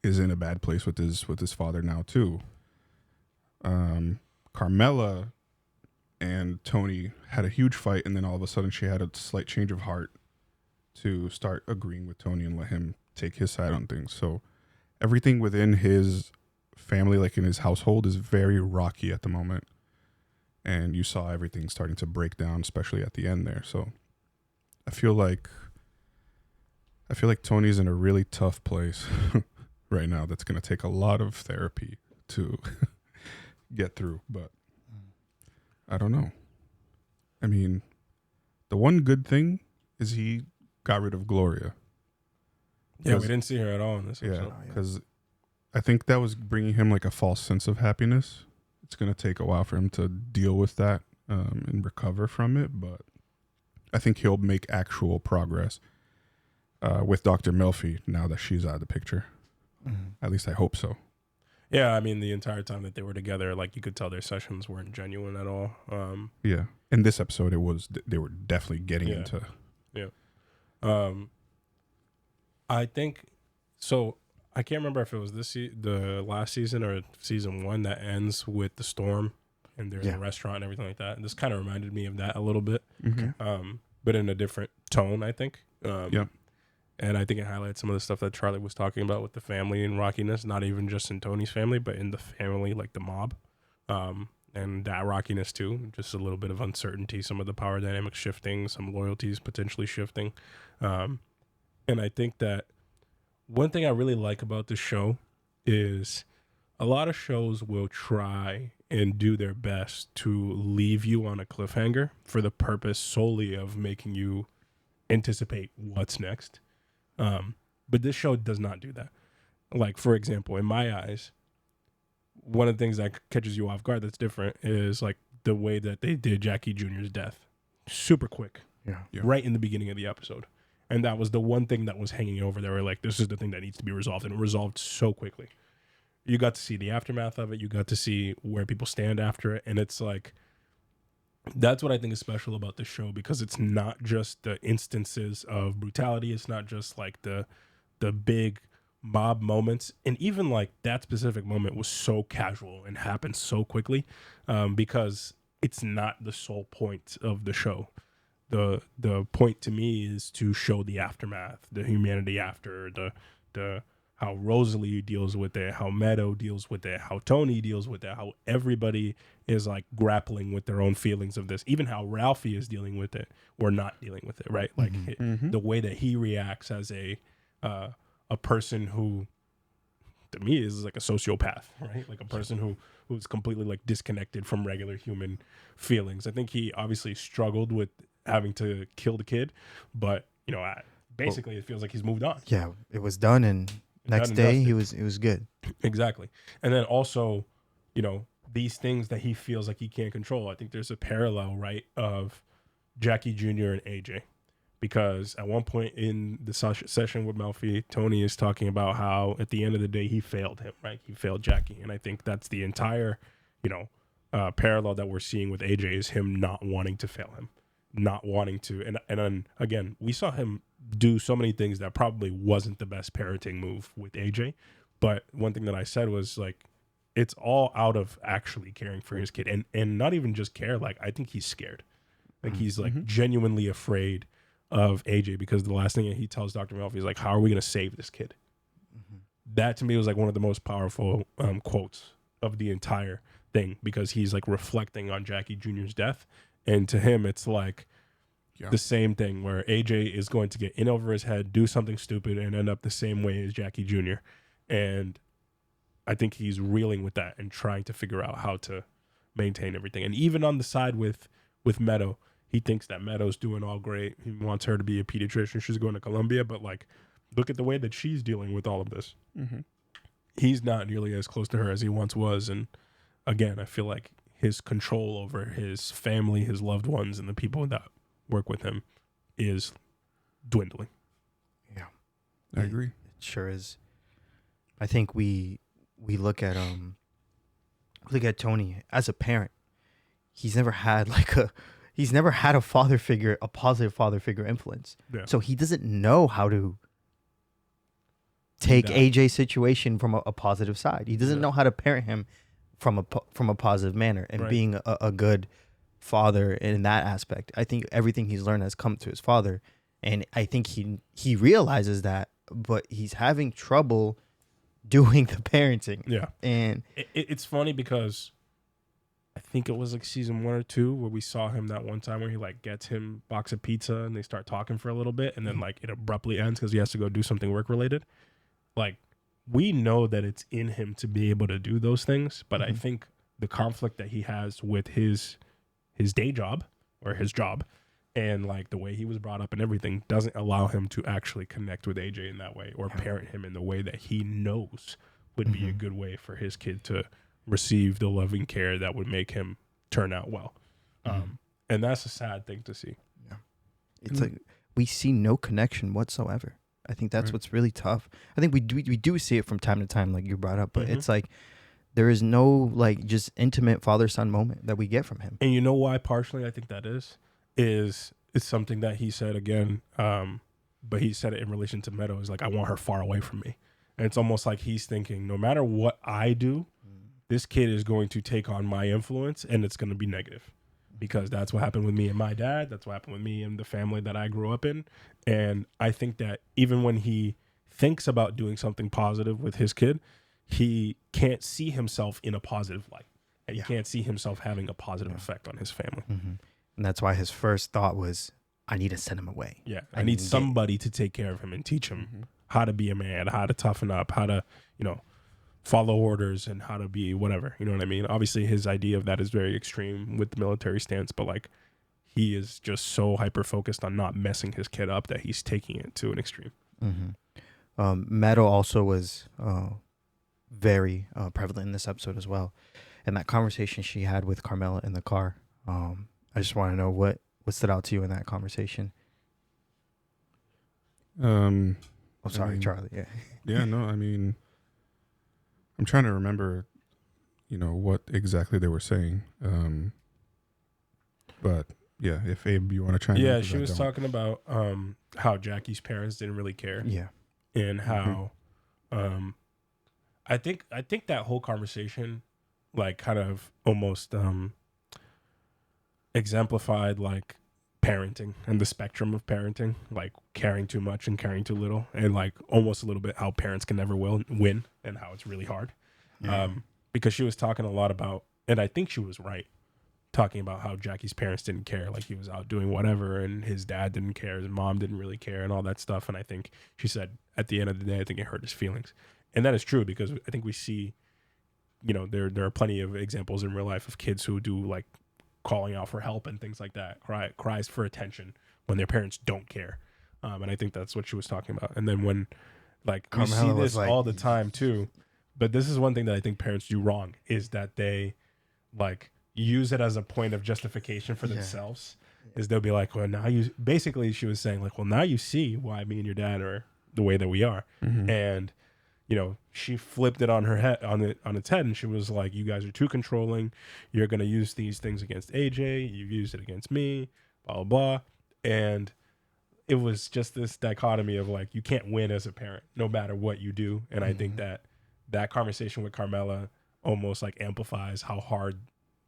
is in a bad place with his father now too. Carmela and Tony had a huge fight, and then all of a sudden she had a slight change of heart to start agreeing with Tony and let him take his side on things. So everything within his family, like in his household, is very rocky at the moment. And you saw everything starting to break down, especially at the end there. So I feel like Tony's in a really tough place right now that's going to take a lot of therapy to get through, but I don't know. I mean, the one good thing is he got rid of Gloria. Yeah, we didn't see her at all in this episode. Yeah, because I think that was bringing him like a false sense of happiness. It's going to take a while for him to deal with that and recover from it, but I think he'll make actual progress with Dr. Melfi now that she's out of the picture. At least I hope so. Yeah, I mean, the entire time that they were together, like, you could tell their sessions weren't genuine at all. Yeah. In this episode, they were definitely getting into. Yeah. I think so. I can't remember if it was the last season or season 1 that ends with the storm and they're in a restaurant and everything like that. And this kind of reminded me of that a little bit, but in a different tone, I think. And I think it highlights some of the stuff that Charlie was talking about with the family and rockiness, not even just in Tony's family, but in the family, like the mob. And that rockiness too, just a little bit of uncertainty, some of the power dynamics shifting, some loyalties potentially shifting. And I think that one thing I really like about this show is a lot of shows will try and do their best to leave you on a cliffhanger for the purpose solely of making you anticipate what's next. But this show does not do that. Like, for example, in my eyes, one of the things that catches you off guard that's different is like the way that they did Jackie Jr.'s death. Super quick. Yeah. Right in the beginning of the episode. And that was the one thing that was hanging over there. Where like, this is the thing that needs to be resolved. And it resolved so quickly. You got to see the aftermath of it. You got to see where people stand after it. And it's like, that's what I think is special about this show, because it's not just the instances of brutality. It's not just like the big mob moments. And even like that specific moment was so casual and happened so quickly, because it's not the sole point of the show. The point to me is to show the aftermath, the humanity after, the how Rosalie deals with it, how Meadow deals with it, how Tony deals with it, how everybody is like grappling with their own feelings of this, even how Ralphie is dealing with it or not dealing with it, right? Like the way that he reacts as a person who, to me, is like a sociopath, right? Like a person who's completely like disconnected from regular human feelings. I think he obviously struggled with having to kill the kid, but you know, basically it feels like he's moved on. Yeah, it was done, and next day he was good. Exactly. And then also, you know, these things that he feels like he can't control. I think there's a parallel, right, of Jackie Jr. and AJ, because at one point in the session with Melfi, Tony is talking about how at the end of the day he failed him, right? He failed Jackie, and I think that's the entire, you know, parallel that we're seeing with AJ is him not wanting to fail him. Not wanting to, and then again, we saw him do so many things that probably wasn't the best parenting move with AJ. But one thing that I said was like, it's all out of actually caring for his kid, and not even just care. Like, I think he's scared, like he's like genuinely afraid of AJ, because the last thing he tells Dr. Melfi is like, "How are we going to save this kid?" That to me was like one of the most powerful quotes of the entire thing, because he's like reflecting on Jackie Jr.'s death And to him, it's like the same thing where AJ is going to get in over his head, do something stupid, and end up the same way as Jackie Jr. And I think he's reeling with that and trying to figure out how to maintain everything. And even on the side with Meadow, he thinks that Meadow's doing all great. He wants her to be a pediatrician. She's going to Columbia, but like, look at the way that she's dealing with all of this. Mm-hmm. He's not nearly as close to her as he once was. And again, I feel like his control over his family, his loved ones, and the people that work with him is dwindling. Yeah, I agree. It sure is. I think we look at Tony as a parent. He's never had a father figure, a positive father figure influence. Yeah. So he doesn't know how to take AJ's situation from a positive side. He doesn't know how to parent him from a positive manner and being a good father in that aspect. I think everything he's learned has come through his father, and I think he realizes that, but he's having trouble doing the parenting. Yeah. And it's funny because I think it was like season 1 or 2 where we saw him that one time where he like gets him a box of pizza and they start talking for a little bit, and then like it abruptly ends because he has to go do something work related. Like, we know that it's in him to be able to do those things, but I think the conflict that he has with his day job or his job and like the way he was brought up and everything doesn't allow him to actually connect with AJ in that way or parent him in the way that he knows would be a good way for his kid to receive the loving care that would make him turn out well. And that's a sad thing to see. Yeah. It's like we see no connection whatsoever. I think that's what's really tough. I think we do see it from time to time, like you brought up, but it's like there is no like just intimate father-son moment that we get from him. And you know why partially I think that is it's something that he said again, but he said it in relation to Meadow, is like, I want her far away from me. And it's almost like he's thinking, no matter what I do, this kid is going to take on my influence and it's going to be negative. Because that's what happened with me and my dad. That's what happened with me and the family that I grew up in. And I think that even when he thinks about doing something positive with his kid, he can't see himself in a positive light. And he can't see himself having a positive effect on his family. And that's why his first thought was, I need to send him away. Yeah, I need somebody to take care of him and teach him how to be a man, how to toughen up, how to, follow orders and how to be whatever. You know what I mean? Obviously, his idea of that is very extreme with the military stance, but like he is just so hyper-focused on not messing his kid up that he's taking it to an extreme. Meadow also was very prevalent in this episode as well. And that conversation she had with Carmela in the car, I just want to know what stood out to you in that conversation. Sorry, Charlie. Yeah. Yeah, no, I mean, I'm trying to remember, what exactly they were saying. But yeah, if Abe, you want to chime in. Yeah, she was talking about how Jackie's parents didn't really care. Yeah. And how I think that whole conversation like kind of almost exemplified like parenting and the spectrum of parenting, like caring too much and caring too little, and like almost a little bit how parents can never win and how it's really hard. Because she was talking a lot about, and I think she was right, talking about how Jackie's parents didn't care, like he was out doing whatever and his dad didn't care, his mom didn't really care and all that stuff. And I think she said at the end of the day, I think it hurt his feelings. And that is true, because I think we see, there are plenty of examples in real life of kids who do like calling out for help and things like that, cries for attention when their parents don't care. And I think that's what she was talking about. And then when like we see this all the time too, but this is one thing that I think parents do wrong, is that they like use it as a point of justification for themselves. Is they'll be like, well, now you, basically she was saying like, well, now you see why me and your dad are the way that we are. And she flipped it on her head, on its head, and she was like, you guys are too controlling. You're going to use these things against AJ. You've used it against me, blah, blah, blah. And it was just this dichotomy of like, you can't win as a parent no matter what you do. And I think that conversation with Carmela almost like amplifies how hard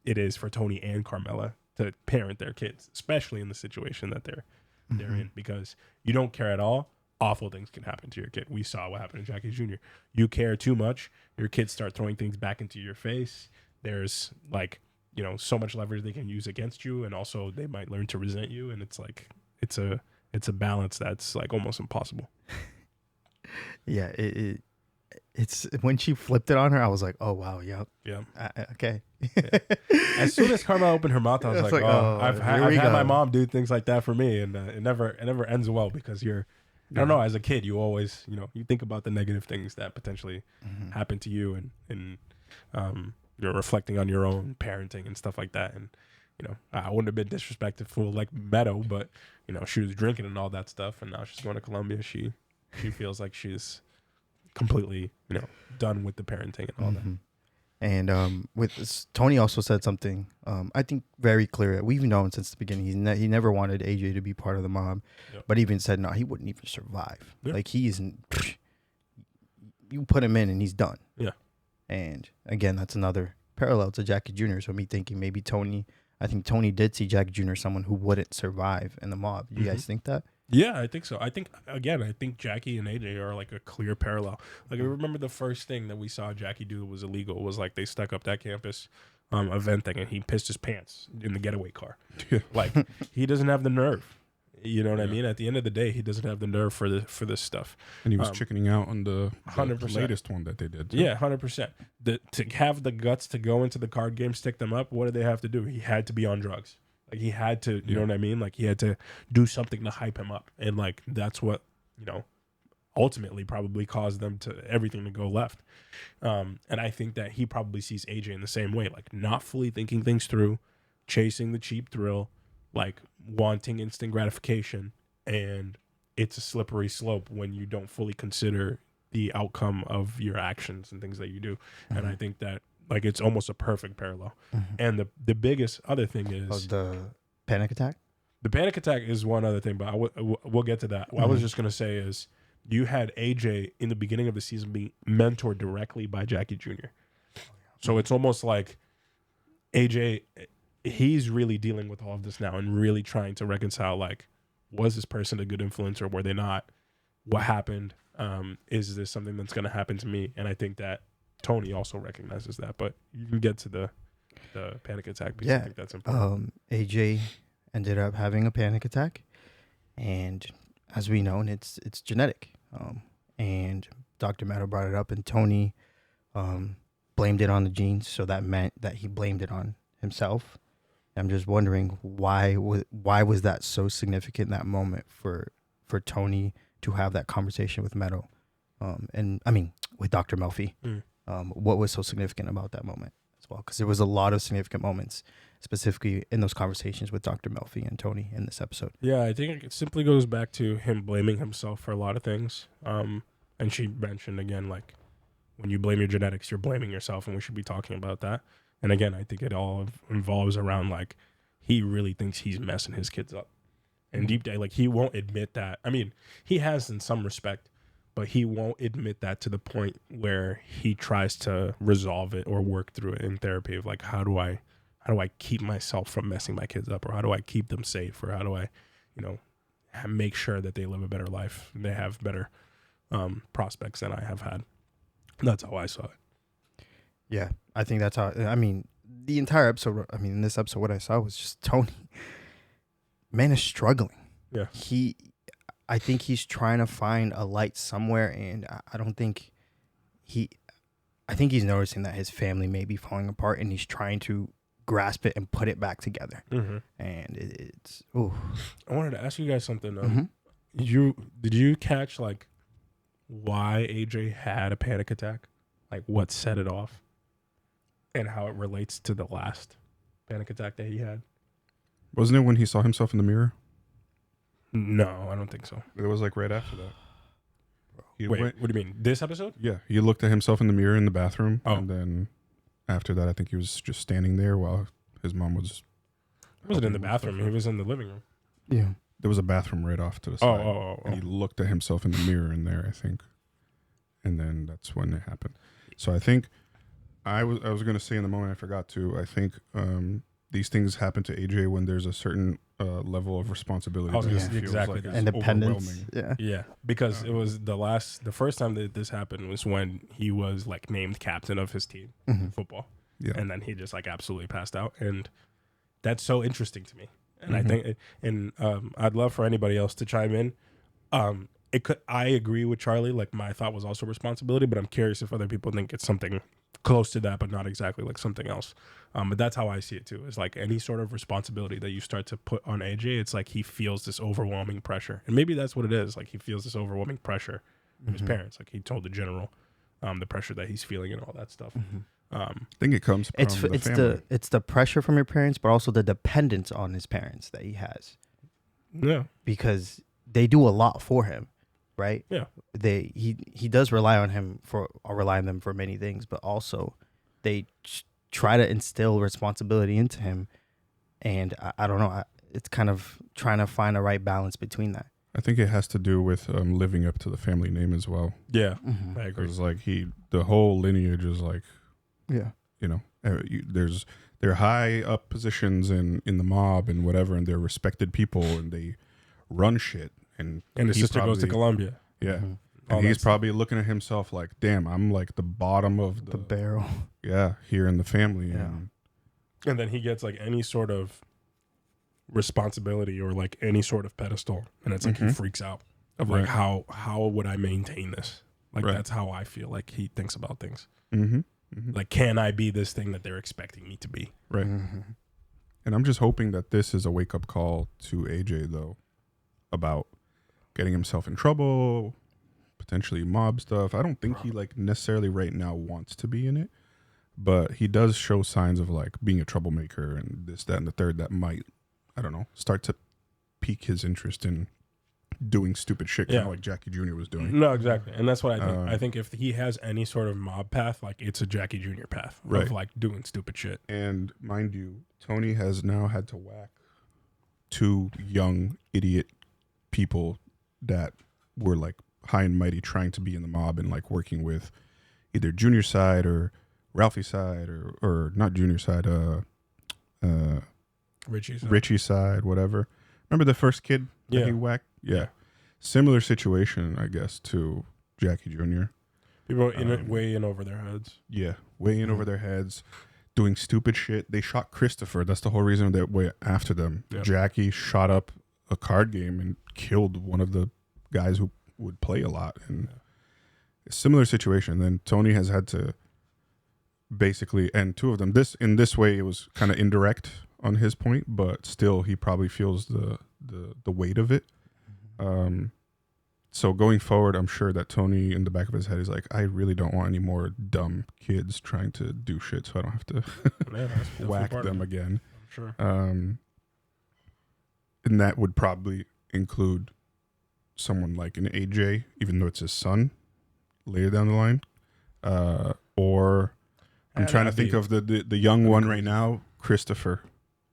it is for Tony and Carmela to parent their kids, especially in the situation that they're in, because you don't care at all. Awful things can happen to your kid. We saw what happened to Jackie Jr. You care too much, your kids start throwing things back into your face. There's like, you know, so much leverage they can use against you, and also they might learn to resent you, and it's like it's a balance that's like almost impossible. Yeah, it's when she flipped it on her, I was like, oh wow, yep, yeah, okay. Yeah. As soon as Karma opened her mouth, I was like, oh, I've had my mom do things like that for me, and it never ends well because I don't know, as a kid, you always, you know, you think about the negative things that potentially happen to you, and you're reflecting on your own parenting and stuff like that. And, you know, I wouldn't have been disrespectful like Meadow, but, you know, she was drinking and all that stuff, and now she's going to Colombia. She feels like she's completely, you know, done with the parenting and all that. And Tony also said something, I think very clear. We've known since the beginning he never wanted AJ to be part of the mob, but even said no, he wouldn't even survive. Like you put him in and he's done. Yeah. And again, that's another parallel to Jackie Jr. So me thinking maybe I think Tony did see Jackie Jr. as someone who wouldn't survive in the mob. Do you guys think that? Yeah, I think so. I think Jackie and AJ are like a clear parallel. Like I remember the first thing that we saw Jackie do that was illegal was like they stuck up that campus event thing, and he pissed his pants in the getaway car. Like he doesn't have the nerve. You know what I mean? At the end of the day, he doesn't have the nerve for this stuff. And he was chickening out on the 100%. latest one that they did. Too. Yeah, 100%. To have the guts to go into the card game, stick them up, what did they have to do? He had to be on drugs. Like he had to, you know what I mean? Like he had to do something to hype him up. And like that's what, you know, ultimately probably caused them to everything to go left. And I think that he probably sees AJ in the same way, like not fully thinking things through, chasing the cheap thrill, like wanting instant gratification, and it's a slippery slope when you don't fully consider the outcome of your actions and things that you do. And I think that like it's almost a perfect parallel. And the biggest other thing is the panic attack. The panic attack is one other thing, but we'll get to that. What I was just gonna say is you had AJ in the beginning of the season being mentored directly by Jackie Jr. So it's almost like AJ, he's really dealing with all of this now and really trying to reconcile, like, was this person a good influence or were they not? What happened? Is this something that's going to happen to me? And I think that Tony also recognizes that, but you can get to the panic attack piece. I think that's important. AJ ended up having a panic attack, and as we know, it's genetic. And Dr. Meadow brought it up, and Tony blamed it on the genes, so that meant that he blamed it on himself. I'm just wondering why was that so significant, that moment for Tony to have that conversation with Meadow, and I mean with Dr. Melfi. What was so significant about that moment as well? Because there was a lot of significant moments specifically in those conversations with Dr. Melfi and Tony in this episode. Yeah, I think it simply goes back to him blaming himself for a lot of things. And she mentioned again, like, when you blame your genetics, you're blaming yourself, and we should be talking about that. And again, I think it all involves around, like, he really thinks he's messing his kids up. And deep down, like, he won't admit that. I mean, he has in some respect, but he won't admit that to the point where he tries to resolve it or work through it in therapy of, like, how do I keep myself from messing my kids up, or how do I keep them safe, or how do I, you know, make sure that they live a better life and they have better prospects than I have had. That's how I saw it. Yeah, I think that's how. I mean, the entire episode. I mean, in this episode, what I saw was just Tony. Man is struggling. Yeah, I think he's trying to find a light somewhere, and I don't think I think he's noticing that his family may be falling apart, and he's trying to grasp it and put it back together. And it's ooh. I wanted to ask you guys something. Did you catch, like, why AJ had a panic attack? Like, what set it off? And how it relates to the last panic attack that he had? Wasn't it when he saw himself in the mirror? No, I don't think so. It was like right after that. Wait, what do you mean? This episode? Yeah, he looked at himself in the mirror in the bathroom, and then after that, I think he was just standing there while his mom was. He wasn't in the bathroom. He was in the living room. Yeah, there was a bathroom right off to the side. And he looked at himself in the mirror in there, I think, and then that's when it happened. So I think I was going to say in the moment I forgot to. I think these things happen to AJ when there's a certain level of responsibility. Exactly. Like Independence. Yeah. Because it was the first time that this happened was when he was, like, named captain of his team in football. Yeah. And then he just like absolutely passed out. And that's so interesting to me. And I Mhm. think, and I'd love for anybody else to chime in. I agree with Charlie. Like my thought was also responsibility, but I'm curious if other people think it's something close to that, but not exactly like something else. But that's how I see it too. It's like any sort of responsibility that you start to put on AJ, it's like he feels this overwhelming pressure. And maybe that's what it is. Like he feels this overwhelming pressure from his parents. Like he told the general the pressure that he's feeling and all that stuff. I think it comes from It's the family. it's the pressure from your parents, but also the dependence on his parents that he has. Yeah. Because they do a lot for him, right? Yeah. He does rely on them for many things, but also they try to instill responsibility into him, and I don't know. It's kind of trying to find a right balance between that. I think it has to do with living up to the family name as well. Yeah, I agree. Because like the whole lineage is like, yeah, you know, they're high up positions in the mob and whatever, and they're respected people and they run shit. And his he sister goes to Columbia. Yeah. All And he's that probably looking at himself like, damn, I'm like the bottom of the barrel. Yeah, here in the family. Yeah. And then he gets like any sort of responsibility or like any sort of pedestal, and it's like he freaks out of like Right. how would I maintain this? Like Right. that's how I feel like he thinks about things. Mm-hmm. Like, can I be this thing that they're expecting me to be? Right. And I'm just hoping that this is a wake up call to AJ though, about getting himself in trouble, potentially mob stuff. I don't think he like necessarily right now wants to be in it, but he does show signs of like being a troublemaker and this, that, and the third that might, I don't know, start to pique his interest in doing stupid shit, kind of like Jackie Jr. was doing. No, exactly. And that's what I think. I think if he has any sort of mob path, like it's a Jackie Jr. path of like doing stupid shit. And mind you, Tony has now had to whack 2 young idiot people that were like high and mighty trying to be in the mob and like working with either Junior side or Ralphie side or not Junior side, Richie side, whatever. Remember the first kid that he whacked? Yeah. Similar situation, I guess, to Jackie Jr. People way in over their heads. Yeah, way in over their heads, doing stupid shit. They shot Christopher. That's the whole reason they went after them. Yep. Jackie shot up a card game and killed one of the guys who would play a lot. And a similar situation. Then Tony has had to basically end 2 of them. In this way, it was kind of indirect on his point, but still, he probably feels the weight of it. So going forward, I'm sure that Tony in the back of his head is like, I really don't want any more dumb kids trying to do shit, so I don't have to whack them again. Sure. And that would probably include someone like an AJ, even though it's his son, later down the line. Or I'm trying to think of the young one right now. Christopher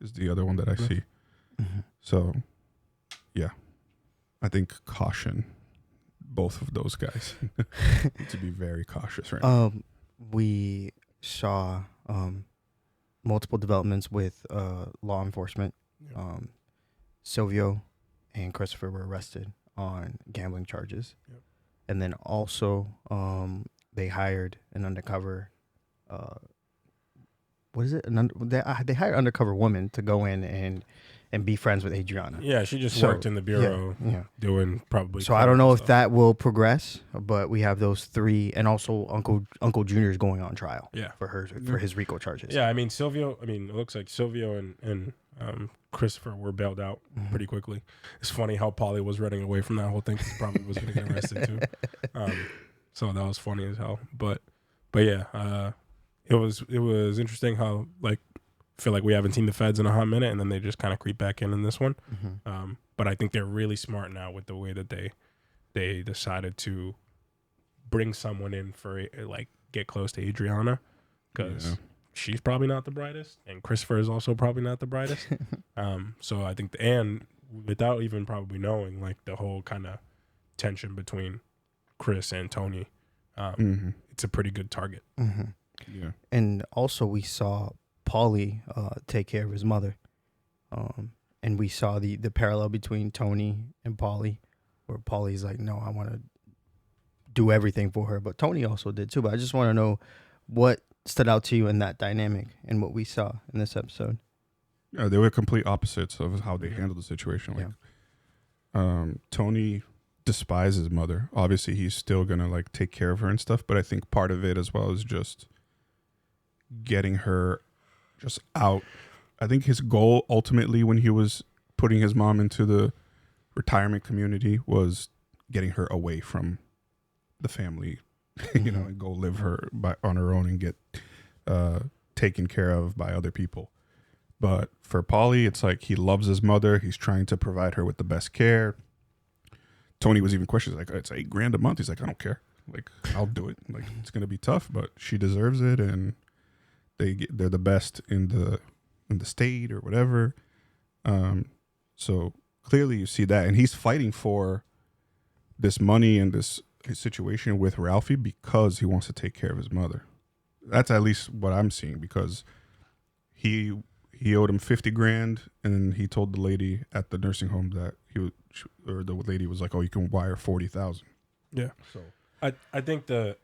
is the other one that I see. So, yeah. I think caution. Both of those guys need to be very cautious right now. We saw multiple developments with law enforcement. Silvio and Christopher were arrested on gambling charges. Yep. And then also they hired an undercover what is it? They hired undercover woman to go in and be friends with Adriana. Yeah, she just worked in the bureau doing probably. So I don't know if that will progress, but we have those 3, and also Uncle Junior's going on trial. Yeah. for his RICO charges. Yeah, I mean Silvio. I mean, it looks like Silvio and Christopher were bailed out pretty quickly. It's funny how Paulie was running away from that whole thing. He probably was going to get arrested too. So that was funny as hell. But yeah, it was interesting how like. Feel like we haven't seen the feds in a hot minute, and then they just kind of creep back in this one. But I think they're really smart now with the way that they decided to bring someone in for like get close to Adriana, because she's probably not the brightest, and Christopher is also probably not the brightest. So I think and without even probably knowing like the whole kind of tension between Chris and Tony, it's a pretty good target. Yeah, and also we saw Paulie take care of his mother, and we saw the parallel between Tony and Paulie, where Paulie's like, no, I want to do everything for her, but Tony also did too. But I just want to know what stood out to you in that dynamic and what we saw in this episode? Yeah, they were complete opposites of how they handled the situation. Like, Tony despises his mother. Obviously, he's still gonna like take care of her and stuff. But I think part of it as well is just getting her just out. I think his goal ultimately, when he was putting his mom into the retirement community, was getting her away from the family, you know, and go live on her own and get taken care of by other people. But for Paulie, it's like he loves his mother. He's trying to provide her with the best care. Tony was even questioning, like, it's $8,000 a month. He's like, I don't care. Like, I'll do it. Like, it's gonna be tough, but she deserves it, and they're the best in the state or whatever. So clearly you see that, and he's fighting for this money and his situation with Ralphie because he wants to take care of his mother. That's at least what I'm seeing, because he owed him $50,000, and he told the lady at the nursing home that the lady was like, "Oh, you can wire 40,000." Yeah. So I think the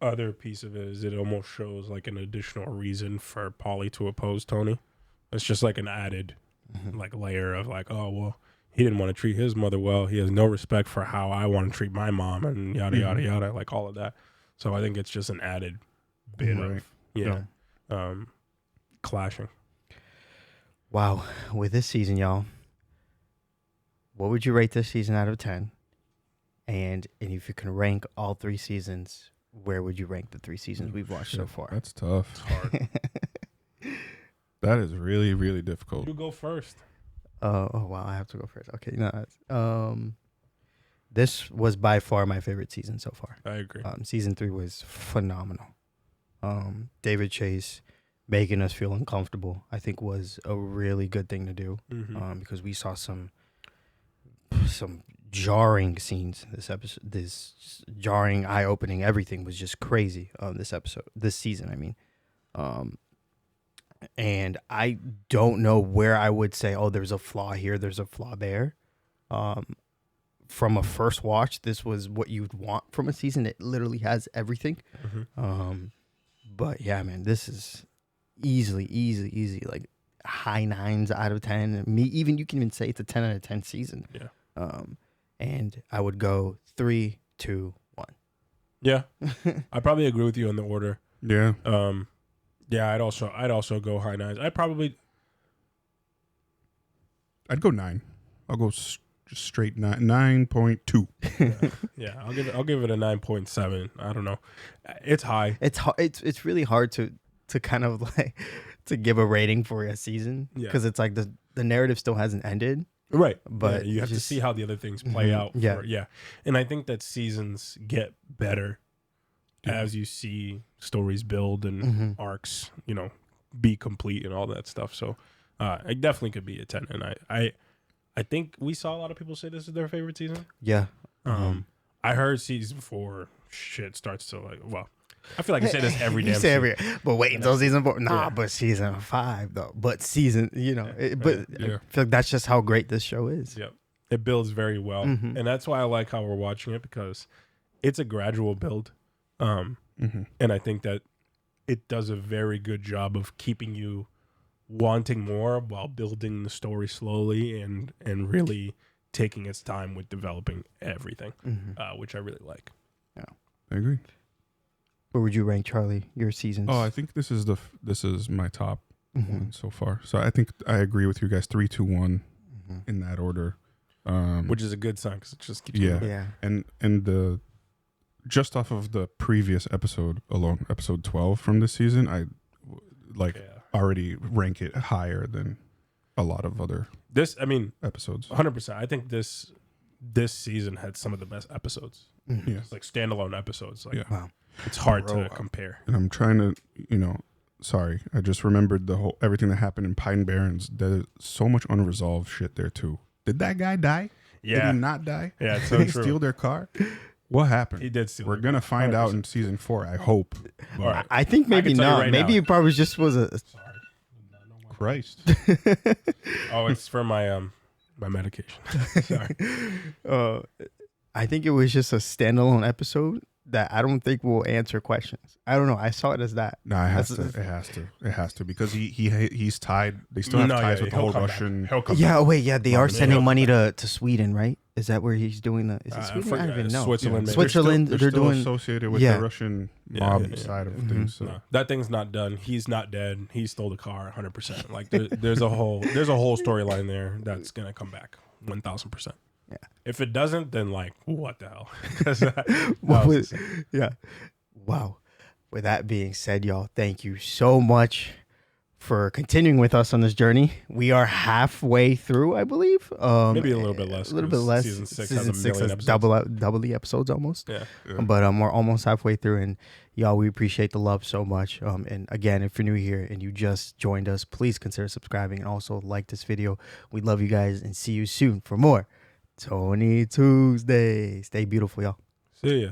other piece of it is it almost shows like an additional reason for Paulie to oppose Tony. It's just like an added like layer of like, oh well, he didn't want to treat his mother well. He has no respect for how I want to treat my mom, and yada yada yada, like all of that. So I think it's just an added bit of clashing. Wow, with this season, y'all, what would you rate this season out of 10? And if you can rank all 3 seasons, where would you rank the 3 seasons we've watched so far? That's tough. It's hard. That is really, really difficult. You go first. Oh wow, I have to go first. Okay, no. This was by far my favorite season so far. I agree. Season 3 was phenomenal. David Chase making us feel uncomfortable, I think, was a really good thing to do, because we saw some jarring scenes this episode. This jarring, eye-opening, everything was just crazy on this season. I mean, and I don't know where I would say, oh, there's a flaw here, there's a flaw there. From a first watch, this was what you'd want from a season. It literally has everything. But yeah, man, this is easily like high 9s out of 10. You can even say it's a 10 out of 10 season. Yeah. And I would go 3, 2, 1. Yeah. I probably agree with you on the order. Yeah. Yeah, I'd also go high 9s. I'd go 9. I'll go just straight 9.2. Yeah, I'll give it a 9.7. I don't know. It's high. It's really hard to kind of like to give a rating for a season, because it's like the narrative still hasn't ended. Right. But you have to see how the other things play out. And I think that seasons get better as you see stories build and arcs, be complete and all that stuff. So it definitely could be a 10. And I think we saw a lot of people say this is their favorite season. Yeah. I heard season 4 shit starts to like, well, I feel like I say this every damn season. But wait until season 4. Nah, but season 5 though. But season, I feel like that's just how great this show is. Yep. It builds very well. And that's why I like how we're watching it, because it's a gradual build. And I think that it does a very good job of keeping you wanting more while building the story slowly and really taking its time with developing everything, which I really like. Yeah, I agree. Where would you rank, Charlie, your seasons? Oh, I think this is my top one so far. So I think I agree with you guys. 3, 2, 1 in that order, which is a good sign because it just keeps and the just off of the previous episode alone, episode 12 from this season, I already rank it higher than a lot of other episodes. 100%. I think this season had some of the best episodes. Yeah, it's like standalone episodes. Like, wow. It's hard to compare. And I'm trying to, sorry, I just remembered everything that happened in Pine Barrens. There's so much unresolved shit there too. Did that guy die? Yeah. Did he not die? Yeah, it's so Did he true. steal their car? What happened? He did steal. We're gonna find out in season 4. I hope. All right. I think maybe not. Maybe it probably just was a. Christ. Oh, it's for my medication. Sorry. I think it was just a standalone episode, that I don't think will answer questions. I don't know. I saw it as that. No, it has to because he's tied. They still have ties with the whole Russian. Yeah. Oh wait. Yeah, they are sending money to Sweden, right? Is that where he's doing the? Is it Sweden? I don't even know. Switzerland. Yeah, Switzerland. They're they're still doing associated with the Russian mob side of things. So. No, that thing's not done. He's not dead. He stole the car 100%. Like there's a whole storyline there that's gonna come back 1000%. Yeah. If it doesn't, then like what the hell? Yeah. Wow. With that being said, y'all, thank you so much for continuing with us on this journey. We are halfway through, I believe. Maybe a little bit less. A little bit less. Season 6 has double the episodes almost. Yeah. But we're almost halfway through, and y'all, we appreciate the love so much. And again, if you're new here and you just joined us, please consider subscribing and also like this video. We love you guys and see you soon for more Tony Tuesday. Stay beautiful, y'all. See ya.